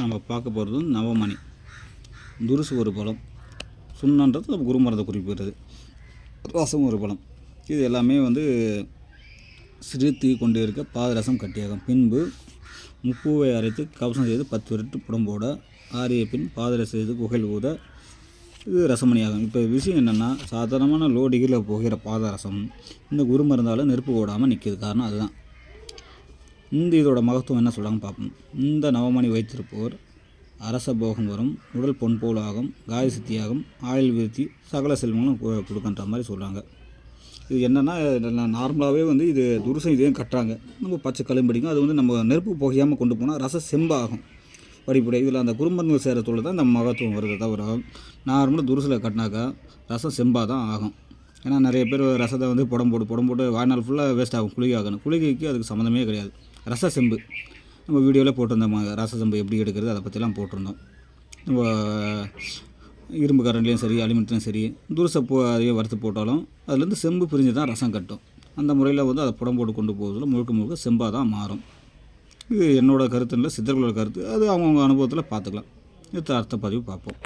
நம்ம பார்க்க போகிறது நவமணி. துருசு ஒரு பழம், சுண்ணன்றது குருமரத்தை குறிப்பிடுறது, ரசம் ஒரு பழம். இது எல்லாமே சிறுத்தி கொண்டு இருக்க பாதரசம் கட்டியாகும். பின்பு முப்பூவை அரைத்து கவசம் செய்து 10 விரட்டு புடம்போட ஆறிய பின் பாதரசம் செய்து புகழ் ஊத இது ரசமணியாகும். இப்போ விஷயம் என்னென்னா, சாதாரணமான லோ டிகிரியில் போகிற பாதரசம் இந்த குருமருந்தால் நெருப்பு ஓடாமல் நிற்கிது. காரணம் அதுதான். இதோட மகத்துவம் என்ன சொல்கிறாங்க பார்ப்போம். இந்த நவமணி வைத்திருப்போர் அரச போகம் வரும், உடல் பொன் போல் ஆகும், காய சித்தியாகும், ஆயுள் விருத்தி, சகல செல்வங்களும் கொடுக்குன்ற மாதிரி சொல்கிறாங்க. இது என்னென்னா, நார்மலாகவே இது துருசம் இதையும் கட்டுறாங்க. நம்ம பச்சை களும்படிக்கும் அது நம்ம நெருப்பு புகையாமல் கொண்டு போனால் ரசம் செம்பாகும் படிப்படை. இதில் அந்த குறுமருந்துகள் சேரத்தோடு தான் இந்த மகத்துவம் வருது. தவிர நார்மலாக துருசில் கட்டினாக்கா ரசம் செம்பாக தான் ஆகும். ஏன்னா நிறைய பேர் ரசத்தை புடம் போட்டு வாழ்நாள் ஃபுல்லாக வேஸ்ட் ஆகும். குளிகை ஆகணும். குளிகைக்கு அதுக்கு சம்மந்தமே கிடையாது. ரச செம்பு நம்ம வீடியோவில் போட்டிருந்தோம். ரச செம்பு எப்படி எடுக்கிறது அதை பற்றிலாம் போட்டிருந்தோம். நம்ம இரும்பு கரண்ட்லேயும் சரி, அலுமினியத்துலையும் சரி, துருசை அதையும் வறுத்து போட்டாலும் அதுலேருந்து செம்பு பிரிஞ்சு தான் ரசம் கட்டும். அந்த முறையில் அதை புடம் போட்டு கொண்டு போகிறதுல முழுக்க செம்பாக தான் மாறும். இது என்னோடய கருத்து இல்லை, சித்தர்களோட கருத்து. அது அவங்கவுங்க அனுபவத்தில் பார்த்துக்கலாம். இது அர்த்த பதிவு பார்ப்போம்.